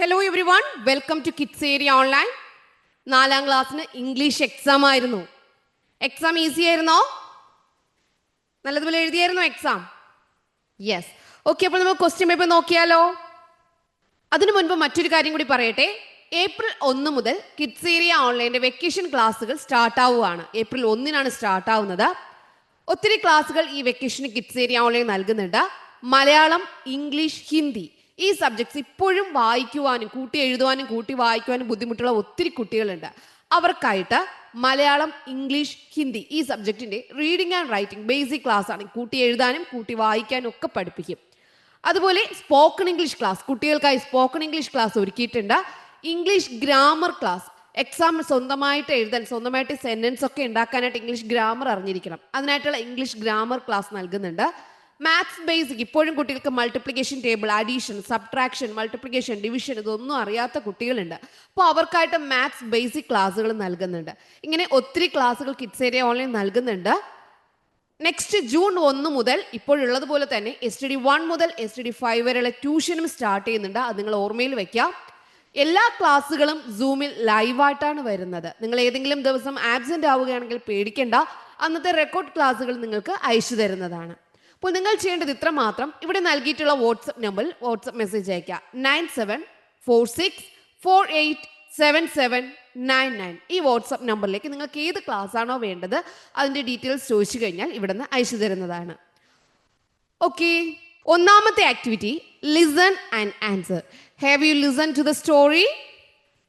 Hello everyone, welcome to kids area online. 4ാം ക്ലാസ്സിന് English exam ആയിരുന്നു. Exam easy ആയിരുന്നോ? നല്ലതുപോലെ എഴുതിയായിരുന്നോ എക്സാം? യെസ്. ഓക്കെ, അപ്പോൾ നമുക്ക് ക്വസ്റ്റ്യൻ പേപ്പർ നോക്കിയാലോ? അതിനു മുൻപ് മറ്റൊരു കാര്യം കൂടി പറയട്ടെ. ഏപ്രിൽ 1 മുതൽ കിഡ്സ് ഏരിയ ഓൺലൈൻ്റെ വെക്കേഷൻ ക്ലാസ്സുകൾ സ്റ്റാർട്ട് ആവുകയാണ്. ഏപ്രിൽ 1-നാണ് സ്റ്റാർട്ട് ആവുന്നത്. ഒത്തിരി ക്ലാസ്സുകൾ ഈ വെക്കേഷന് കിഡ്സ് ഏരിയ ഓൺലൈൻ നൽകുന്നുണ്ട്. മലയാളം, ഇംഗ്ലീഷ്, ഹിന്ദി ഈ സബ്ജക്ട്സ് ഇപ്പോഴും വായിക്കുവാനും കൂട്ടി എഴുതുവാനും കൂട്ടി വായിക്കുവാനും ബുദ്ധിമുട്ടുള്ള ഒത്തിരി കുട്ടികളുണ്ട്. അവർക്കായിട്ട് മലയാളം, ഇംഗ്ലീഷ്, ഹിന്ദി ഈ സബ്ജക്റ്റിൻ്റെ reading and writing basic class ആണ്. കൂട്ടി എഴുതാനും കൂട്ടി വായിക്കാനും ഒക്കെ പഠിപ്പിക്കും. അതുപോലെ സ്പോക്കൺ ഇംഗ്ലീഷ് ക്ലാസ്, കുട്ടികൾക്കായി സ്പോക്കൺ ഇംഗ്ലീഷ് ക്ലാസ് ഒരുക്കിയിട്ടുണ്ട്. ഇംഗ്ലീഷ് ഗ്രാമർ ക്ലാസ്, എക്സാം സ്വന്തമായിട്ട് എഴുതാൻ, സ്വന്തമായിട്ട് സെന്റൻസ് ഒക്കെ ഉണ്ടാക്കാനായിട്ട് ഇംഗ്ലീഷ് ഗ്രാമർ അറിഞ്ഞിരിക്കണം. അതിനായിട്ടുള്ള ഇംഗ്ലീഷ് ഗ്രാമർ ക്ലാസ് നൽകുന്നുണ്ട്. മാത്സ് ബേസിക്, ഇപ്പോഴും കുട്ടികൾക്ക് multiplication table, addition, subtraction, multiplication, division ഇതൊന്നും അറിയാത്ത കുട്ടികളുണ്ട്. അപ്പോൾ അവർക്കായിട്ട് മാത്സ് ബേസിക് ക്ലാസ്സുകൾ നൽകുന്നുണ്ട്. ഇങ്ങനെ ഒത്തിരി ക്ലാസ്സുകൾ കിഡ്സ് ഏരിയ ഓൺലൈൻ നൽകുന്നുണ്ട്. നെക്സ്റ്റ് ജൂൺ 1 മുതൽ ഇപ്പോഴുള്ളതുപോലെ തന്നെ STD1 മുതൽ STD5 വരെയുള്ള ട്യൂഷനും സ്റ്റാർട്ട് ചെയ്യുന്നുണ്ട്. അത് നിങ്ങൾ ഓർമ്മയിൽ വെക്കാം. എല്ലാ ക്ലാസ്സുകളും സൂമിൽ ലൈവായിട്ടാണ് വരുന്നത്. നിങ്ങൾ ഏതെങ്കിലും ദിവസം ആബ്സെന്റ് ആവുകയാണെങ്കിൽ പേടിക്കേണ്ട, അന്നത്തെ റെക്കോർഡ് ക്ലാസ്സുകൾ നിങ്ങൾക്ക് അയച്ചു തരുന്നതാണ്. അപ്പോൾ നിങ്ങൾ ചെയ്യേണ്ടത് ഇത്ര മാത്രം. ഇവിടെ നൽകിയിട്ടുള്ള വാട്സപ്പ് നമ്പറിൽ വാട്സപ്പ് മെസ്സേജ് അയക്കുക. 9746487799 ഈ വാട്സപ്പ് നമ്പറിലേക്ക് നിങ്ങൾക്ക് ഏത് ക്ലാസ് ആണോ വേണ്ടത് അതിൻ്റെ ഡീറ്റെയിൽസ് ചോദിച്ചു കഴിഞ്ഞാൽ ഇവിടെ നിന്ന് അയച്ചു തരുന്നതാണ്. ഓക്കെ, ഒന്നാമത്തെ activity listen and answer. Have you listen to the story?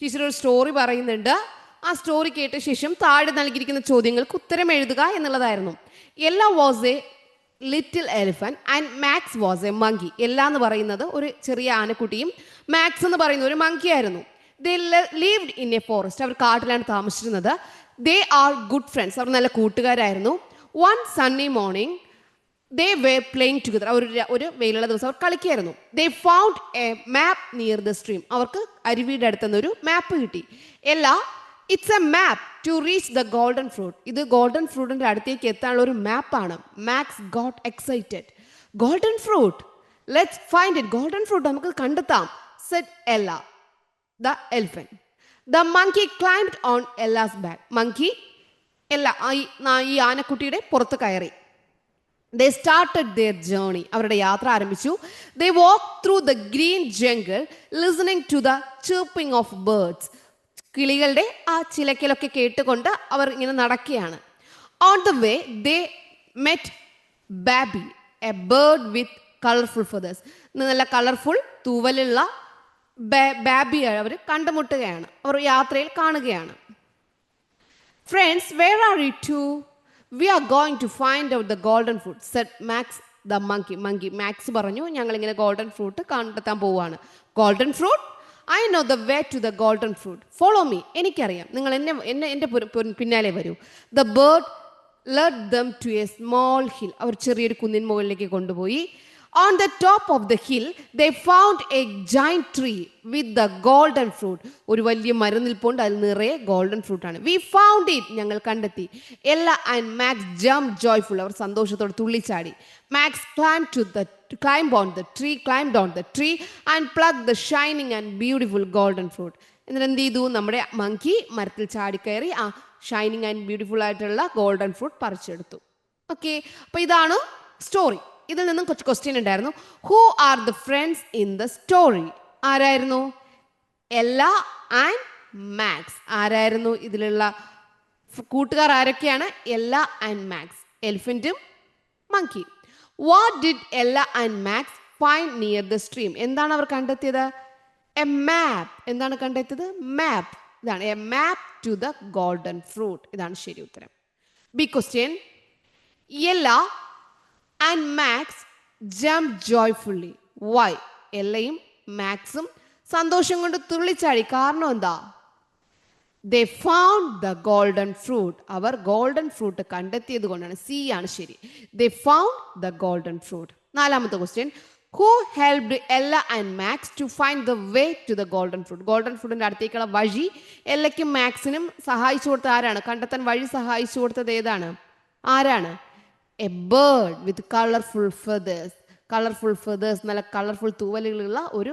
Teacher ഒരു സ്റ്റോറി പറയുന്നുണ്ട്. ആ സ്റ്റോറി കേട്ട ശേഷം താഴെ നൽകിയിരിക്കുന്ന ചോദ്യങ്ങൾക്ക് ഉത്തരം എഴുതുക എന്നുള്ളതായിരുന്നു. Ella was a little elephant and Max was a monkey. Ella എന്ന് പറയുന്നത് ഒരു ചെറിയ ആനക്കുട്ടിയും മാക്സ് എന്ന് പറയുന്ന ഒരു മങ്കി ആയിരുന്നു. They lived in a forest. അവർ കാട്ടിലാണ് താമസിച്ചിരുന്നത്. They are good friends. അവർ നല്ല കൂട്ടുകാരായിരുന്നു. One sunny morning they were playing together. ഒരു വെയിലുള്ള ദിവസം അവർ കളിക്കുകയായിരുന്നു. They found a map near the stream. അവർക്ക് അരുവിയുടെ അടുത്തുനിന്ന് ഒരു മാപ്പ് കിട്ടി. Ella, it's a map to reach the golden fruit. ഇത് ഗോൾഡൻ ഫ്രൂട്ടിന്റെ അടുത്തേക്ക് എത്താനുള്ള ഒരു മാപ്പാണ്. Max got excited. Golden fruit, let's find it. Golden fruit നമുക്ക് കണ്ടെത്താം, said Ella the elephant. The monkey climbed on Ella's back. Monkey ഈ ആനക്കുട്ടിയുടെ പുറത്ത് കയറി. They started their journey. അവരുടെ യാത്ര ആരംഭിച്ചു. They walked through the green jungle listening to the chirping of birds. കിളികളുടെ ആ ചിലക്കലൊക്കെ കേട്ടുകൊണ്ട് അവർ ഇങ്ങനെ നടക്കുകയാണ്. On the way they met Baby, a bird with colorful feathers. നല്ല കളർഫുൾ തൂവലുള്ള ബാബിയെ അവർ കണ്ടുമുട്ടുകയാണ്. അവർ യാത്രയിൽ കാണുകയാണ്. Friends, where are you two? We are going to find out the golden fruit, said Max the monkey. Max പറഞ്ഞു, ഞങ്ങൾ ഇങ്ങനെ golden fruit കണ്ടെത്താൻ പോവുകയാണ്. Golden fruit? I know the way to the golden fruit. Follow me. എനിക്കറിയാം, നിങ്ങൾ എൻ്റെ പിന്നാലെ വരൂ. The bird led them to a small hill. അവർ ചെറിയൊരു കുന്നിൻ മുകളിലേക്ക് കൊണ്ടുപോയി. On the top of the hill they found a giant tree with the golden fruit. ഒരു വലിയ മരം നിൽപ്പുണ്ട്, അതിൽ നിറയെ ഗോൾഡൻ ഫ്രൂട്ട് ആണ്. We found it. ഞങ്ങൾ കണ്ടെത്തി. Ella and Max jumped joyful. അവർ സന്തോഷത്തോടെ തുള്ളിച്ചാടി. Max climbed on the tree and plucked the shining and beautiful golden fruit. എന്നിട്ട് എന്ത് ചെയ്തു? നമ്മുടെ മങ്കി മരത്തിൽ ചാടിക്കയറി ആ ഷൈനിങ് ആൻഡ് ബ്യൂട്ടിഫുൾ ആയിട്ടുള്ള ഗോൾഡൻ ഫ്രൂട്ട് പറിച്ചെടുത്തു. ഓക്കെ, അപ്പോൾ ഇതാണ് സ്റ്റോറി. ഇതിൽ നിന്നും കുറച്ച് ക്വസ്റ്റ്യൻ ഉണ്ടായിരുന്നു. Who are the friends in the story? ആരായിരുന്നു? Ella and Max. ആരായിരുന്നു ഇതിലുള്ള കൂട്ടുകാർ? ആരൊക്കെയാണ്? എല്ല ആൻഡ് മാക്സ്, എലിഫന്റും monkey. What did Ella and Max find near the stream? എന്താണ് അവർ കണ്ടെത്തിയത്? A map. എന്താണ് കണ്ടെത്തിയത്? മാപ്പ്. ഇതാണ് a map to the golden fruit. ഇതാണ് ശരി ഉത്തരം. B question. എല്ല and Max jumped joyfully. Why? എല്ലയും മാക്സും സന്തോഷം കൊണ്ട് തുള്ളിച്ചാടി. കാരണം എന്താ? They found the golden fruit. അവർ ഗോൾഡൻ ഫ്രൂട്ട് കണ്ടെത്തിയത് കൊണ്ടാണ്. സി ആണ് ശരി. They found the golden fruit. നാലാമത്തെ question. Who helped Ella and Max to find the way to the golden fruit? Golden ഫ്രൂട്ടിന്റെ അടുത്തേക്കുള്ള വഴി എല്ലയ്ക്കും മാക്സിനും സഹായിച്ചു കൊടുത്തത് ആരാണ്? കണ്ടെത്താൻ വഴി സഹായിച്ചു കൊടുത്തത് ഏതാണ്? ആരാണ്? A bird with colourful feathers. നല്ല കളർഫുൾ തൂവലുകളുള്ള ഒരു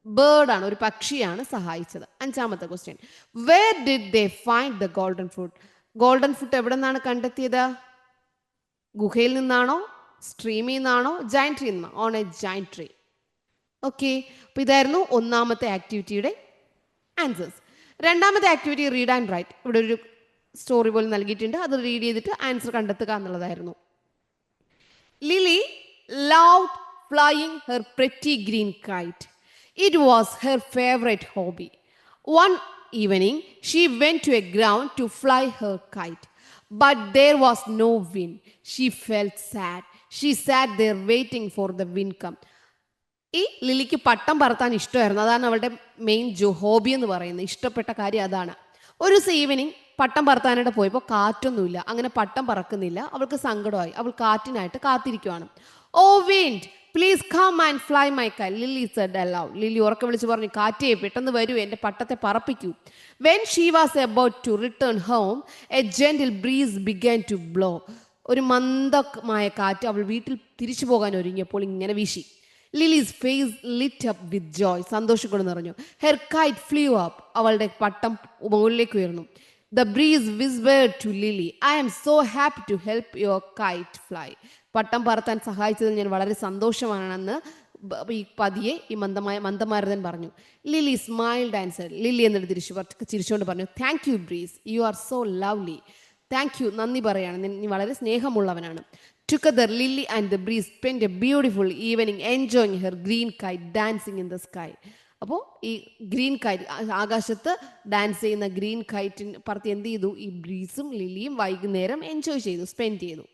ബേർഡാണ്, ഒരു പക്ഷിയാണ് സഹായിച്ചത്. അഞ്ചാമത്തെ question, where did they find the golden fruit? Golden fruit എവിടെ നിന്നാണ് കണ്ടെത്തിയത്? ഗുഹയിൽ നിന്നാണോ, സ്ട്രീമിൽ നിന്നാണോ, ജൈന്റ് ട്രീ നിന്നാണോ? On a giant tree. Okay, അപ്പോൾ ഇതായിരുന്നു ഒന്നാമത്തെ ആക്ടിവിറ്റിയുടെ ആൻസേഴ്സ്. രണ്ടാമത്തെ ആക്ടിവിറ്റി റീഡ് ആൻഡ് റൈറ്റ്. ഇവിടെ ഒരു സ്റ്റോറി പോലെ നൽകിയിട്ടുണ്ട്, അത് റീഡ് ചെയ്തിട്ട് ആൻസർ കണ്ടെത്തുക എന്നുള്ളതായിരുന്നു. Lily loved flying her pretty green kite. It was her favorite hobby. One evening, she went to a ground to fly her kite, but there was no wind. She felt sad. She sat there waiting for the wind come. ഈ ലിലിക്ക് പട്ടം പറത്താൻ ഇഷ്ടമായിരുന്നു, അതാണ് അവളുടെ main hobby എന്ന് പറയുന്നത്, ഇഷ്ടപ്പെട്ട കാര്യം അതാണ്. ഒരു ദിവസം ഈവനിങ് പട്ടം പറത്താനായിട്ട് പോയപ്പോൾ കാറ്റൊന്നുമില്ല, അങ്ങനെ പട്ടം പറക്കുന്നില്ല. അവൾക്ക് സങ്കടമായി, അവൾ കാറ്റിനായിട്ട് കാത്തിരിക്കുവാണ്. Oh wind, please come and fly my kite, Lily said aloud. Lily ഉറക്കെ വിളിച്ച് പറഞ്ഞു, കാറ്റേ പെട്ടെന്ന് വരൂ, എൻ്റെ പട്ടത്തെ പറപ്പിക്കൂ. When she was about to return home, a gentle breeze began to blow. ഒരു മന്ദമായ കാറ്റ് അവൾ വീട്ടിൽ തിരിച്ചു പോകാൻ ഒരുങ്ങിയപ്പോൾ ഇങ്ങനെ വീശി. Lily's face lit up with joy, സന്തോഷം കൊണ്ട് നിറഞ്ഞു. ഹെർ കൈറ്റ് ഫ്ലൂ അപ്പ്, അവളുടെ പട്ടം മുകളിലേക്ക് ഉയർന്നു. The breeze whispered to Lily, I am so happy to help your kite fly. പട്ടം പറത്താൻ സഹായിച്ചതിൽ ഞാൻ വളരെ സന്തോഷമാണെന്ന് ഈ പതിയെ ഈ മന്ദമാരുതൻ പറഞ്ഞു. Lily smiled and said, Lily എന്നിട്ട് ചിരിച്ചുകൊണ്ട് പറഞ്ഞു, thank you breeze, you are so lovely. Thank you, നന്ദി പറയാണ്, നീ വളരെ സ്നേഹമുള്ളവനാണ്. Together, Lily and the breeze spent a beautiful evening enjoying her green kite dancing in the sky. അപ്പോൾ ഈ green KITE, ആകാശത്ത് ഡാൻസ് ചെയ്യുന്ന ഗ്രീൻ കൈറ്റിന് പറത്തി എന്ത് ചെയ്തു? ഈ ബ്രീസും ലിലിയും വൈകുന്നേരം എൻജോയ് ചെയ്തു, സ്പെൻഡ് ചെയ്തു.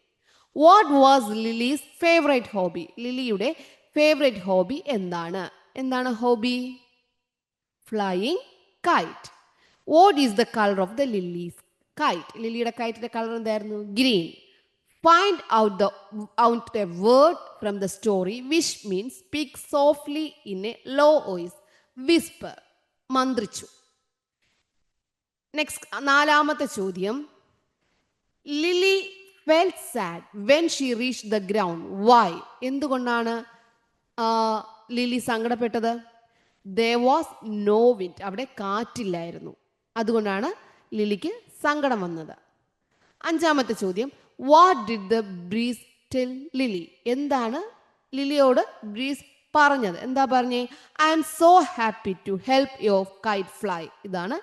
What was Lily's favourite hobby? ലിലിയുടെ ഫേവറേറ്റ് ഹോബി എന്താണ്? എന്താണ് hobby? Flying kite. What is the colour of the Lily's kite? ലിലിയുടെ കൈറ്റിന്റെ കളർ എന്തായിരുന്നു? Green. Find out a word from the story which means speak softly in a low voice. Whisper. മന്ത്രിച്ചു. Next, നാലാമത്തെ ചോദ്യം. Lily felt sad when she reached the ground. Why? എന്തുകൊണ്ടാണ് Lily സങ്കടപ്പെട്ടത്? There was no wind. അവിടെ കാറ്റില്ലായിരുന്നു, അതുകൊണ്ടാണ് ലിലിക്ക് സങ്കടം വന്നത്. അഞ്ചാമത്തെ ചോദ്യം, what did the breeze tell Lily? എന്താണ് ലിലിയോട് ബ്രീസ് പറഞ്ഞത്? എന്താ പറഞ്ഞേ? I am so happy to help your kite fly. ഇതാണ്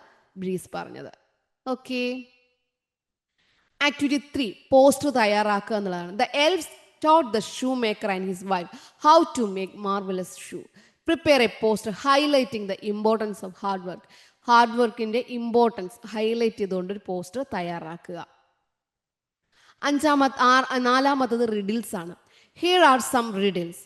ബ്രീസ് പറഞ്ഞത്. ഓക്കെ, ആക്ടിവിറ്റി 3 പോസ്റ്റർ തയ്യാറാക്കുക എന്നുള്ളതാണ്. The elves taught the shoemaker and his wife how to make marvelous shoe. Prepare a poster highlighting the importance of hard work. Hard വർക്കിന്റെ importance highlight ചെയ്തുകൊണ്ട് ഒരു poster തയ്യാറാക്കുക. നാലാമത്തത് riddles ആണ്. Here are some riddles.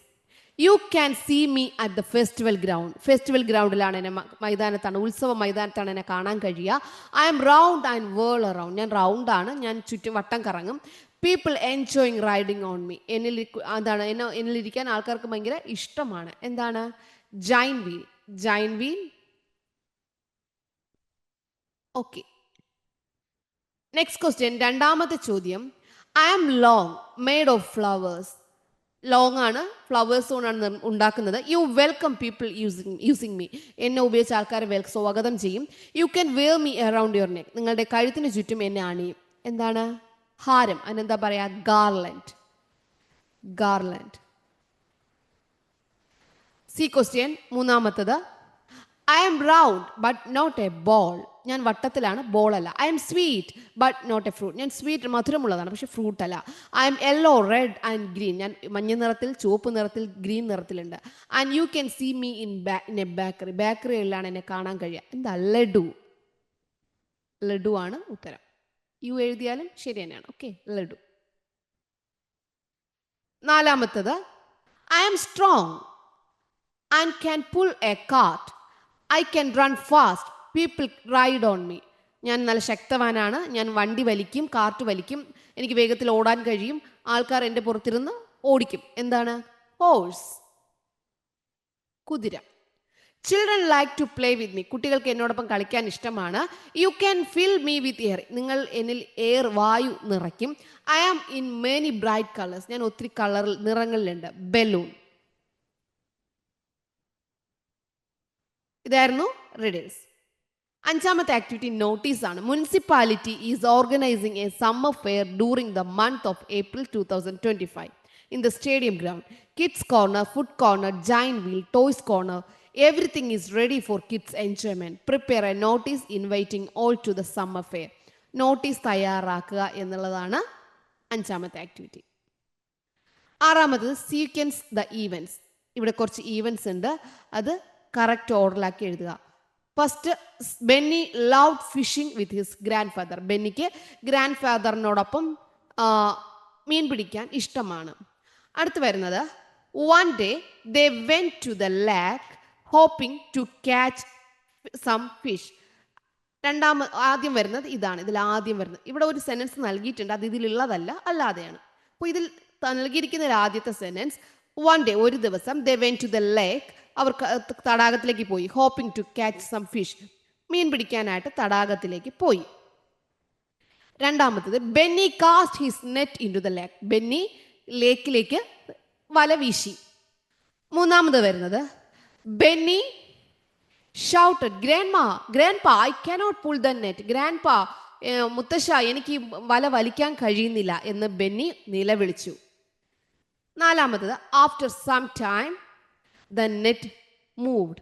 You can see me at the festival ground. Festival ഗ്രൗണ്ടിലാണ് എന്നെ, മൈതാനത്താണ്, ഉത്സവ മൈതാനത്താണ് എന്നെ കാണാൻ കഴിയുക. I am round and whirl around. ഞാൻ റൗണ്ടാണ്, ഞാൻ ചുറ്റും വട്ടം കറങ്ങും. People enjoying riding on me. എന്താണ്, എന്നിലിരിക്കാൻ ആൾക്കാർക്ക് ഭയങ്കര ഇഷ്ടമാണ്. എന്താണ്? Giant wheel. Giant wheel. Okay, next question, രണ്ടാമത്തെ ചോദ്യം. I am long made of flowers. Long ആണ്, ഫ്ലവേഴ്സ് കൊണ്ടാണ് ഉണ്ടാക്കുന്നത്. You welcome people using me. എന്നെ ഉപയോഗിച്ച് ആൾക്കാരെ സ്വാഗതം ചെയ്യും. You can wear me around your neck. നിങ്ങളുടെ കഴുത്തിന് ചുറ്റും എന്നെ അണിയും. എന്താണ്? ഹാരം. അതിനെന്താ പറയാ? ഗാർലൻഡ്. ഗാർലൻഡ്. സി ക്വസ്റ്റ്യൻ, മൂന്നാമത്തത്. I am round but not a ball. ഞാൻ വട്ടത്തിലാണ്, ബോൾ അല്ല. I am sweet but not a fruit. ഞാൻ സ്വീറ്റ്, മധുരമുള്ളതാണ്, പക്ഷെ ഫ്രൂട്ട് അല്ല. I am yellow, red and green. ഞാൻ മഞ്ഞ നിറത്തിൽ, ചുവപ്പ് നിറത്തിൽ, ഗ്രീൻ നിറത്തിലുണ്ട്. And you can see me in a bakery. ബേക്കറിയിലാണ് എന്നെ കാണാൻ കഴിയുക. എന്താ? ലഡു. ലഡു ആണ് ഉത്തരം. യു എഴുതിയാലും ശരി തന്നെയാണ്. ഓക്കെ, ലഡു. നാലാമത്തത്. I am strong and can pull a cart. I can run fast. People ride on me. ഞാൻ നല്ല ശക്തവാനാണ്, ഞാൻ വണ്ടി വലിക്കും, കാർട്ട് വലിക്കും, എനിക്ക് വേഗത്തിൽ ഓടാൻ കഴിയും, ആൾക്കാർ എൻ്റെ പുറത്തിരുന്ന് ഓടിക്കും. എന്താണ്? ഹോഴ്സ്. കുതിര. Children like to play with me. കുട്ടികൾക്ക് എന്നോടൊപ്പം കളിക്കാൻ ഇഷ്ടമാണ്. You can fill me with air. നിങ്ങൾ എന്നിൽ എയർ, വായു നിറയ്ക്കും. I am in many bright colours. ഞാൻ ഒത്തിരി നിറങ്ങളിലുണ്ട്. ബലൂൺ. ഇതായിരുന്നു റിഡിൽസ്. അഞ്ചാമത്തെ ആക്ടിവിറ്റി നോട്ടീസ് ആണ്. Municipality is organising a summer fair during the month of April 2025 in the stadium ground. Kids corner, food corner, giant wheel, toys corner, everything is ready for kids enjoyment. Prepare a notice inviting all to the summer fair. Notice തയ്യാറാക്കുക എന്നുള്ളതാണ് അഞ്ചാമത്തെ activity. ആറാമത്തത് sequence the events. ഇവിടെ കുറച്ച് events ഉണ്ട്, അത് correct ഓർഡറിലാക്കി എഴുതുക. First, Benny loved fishing with his grandfather. ബെന്നിക്ക് ഗ്രാൻഡ് ഫാദറിനോടൊപ്പം മീൻ പിടിക്കാൻ ഇഷ്ടമാണ്. അടുത്ത് വരുന്നത്, one day they went to the lake hoping to catch some fish. ആദ്യം വരുന്നത് ഇതാണ്. ഇതിൽ ആദ്യം വരുന്നത്, ഇവിടെ ഒരു സെന്റൻസ് നൽകിയിട്ടുണ്ട്, അത് ഇതിലുള്ളതല്ല, അല്ലാതെയാണ്. അപ്പോൾ ഇതിൽ നൽകിയിരിക്കുന്ന ആദ്യത്തെ സെന്റൻസ്, വൺ ഡേ ഒരു ദിവസം, they went to the lake അവർ തടാകത്തിലേക്ക് പോയി. Hoping to catch some fish, മീൻ പിടിക്കാനായിട്ട് തടാകത്തിലേക്ക് പോയി. രണ്ടാമത്തത്, Benny cast his net into the lake. Benny ലേക്കിലേക്ക് വല വീശി. മൂന്നാമത് വരുന്നത്, Benny shouted grandpa I cannot pull the net. Grandpa, മുത്തശ്ശ, എനിക്ക് വല വലിക്കാൻ കഴിയുന്നില്ല എന്ന് ബെന്നി നിലവിളിച്ചു. നാലാമത്തത്, after some time the net moved.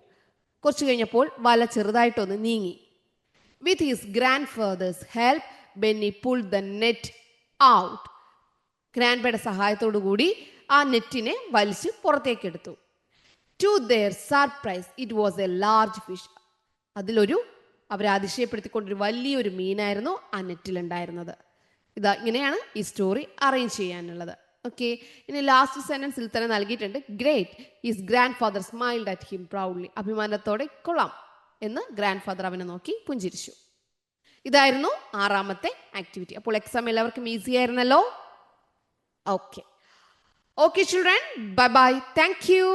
കുറച്ച് കഴിഞ്ഞപ്പോൾ വല ചെറുതായിട്ടൊന്ന് നീങ്ങി. With his grandfather's help Benny pull the net out. ഗ്രാൻഡ്പയുടെ സഹായത്തോടു കൂടി ആ നെറ്റിനെ വലിച്ച് പുറത്തേക്കെടുത്തു. To their surprise it was a large fish. അവരെ അതിശയപ്പെടുത്തിക്കൊണ്ടൊരു വലിയൊരു മീനായിരുന്നു ആ നെറ്റിലുണ്ടായിരുന്നത്. ഇങ്ങനെയാണ് ഈ സ്റ്റോറി അറേഞ്ച് ചെയ്യാനുള്ളത്. ഓക്കെ, ഇനി ലാസ്റ്റ് സെന്റൻസിൽ തന്നെ നൽകിയിട്ടുണ്ട്, great his grandfather smiled at him proudly. അഭിമാനത്തോടെ കൊള്ളാം എന്ന് ഗ്രാൻഡ് ഫാദർ അവനെ നോക്കി പുഞ്ചിരിച്ചു. ഇതായിരുന്നു ആറാമത്തെ ആക്ടിവിറ്റി. അപ്പോൾ എക്സാം എല്ലാവർക്കും ഈസി ആയിരുന്നല്ലോ. Okay, children, bye bye, thank you.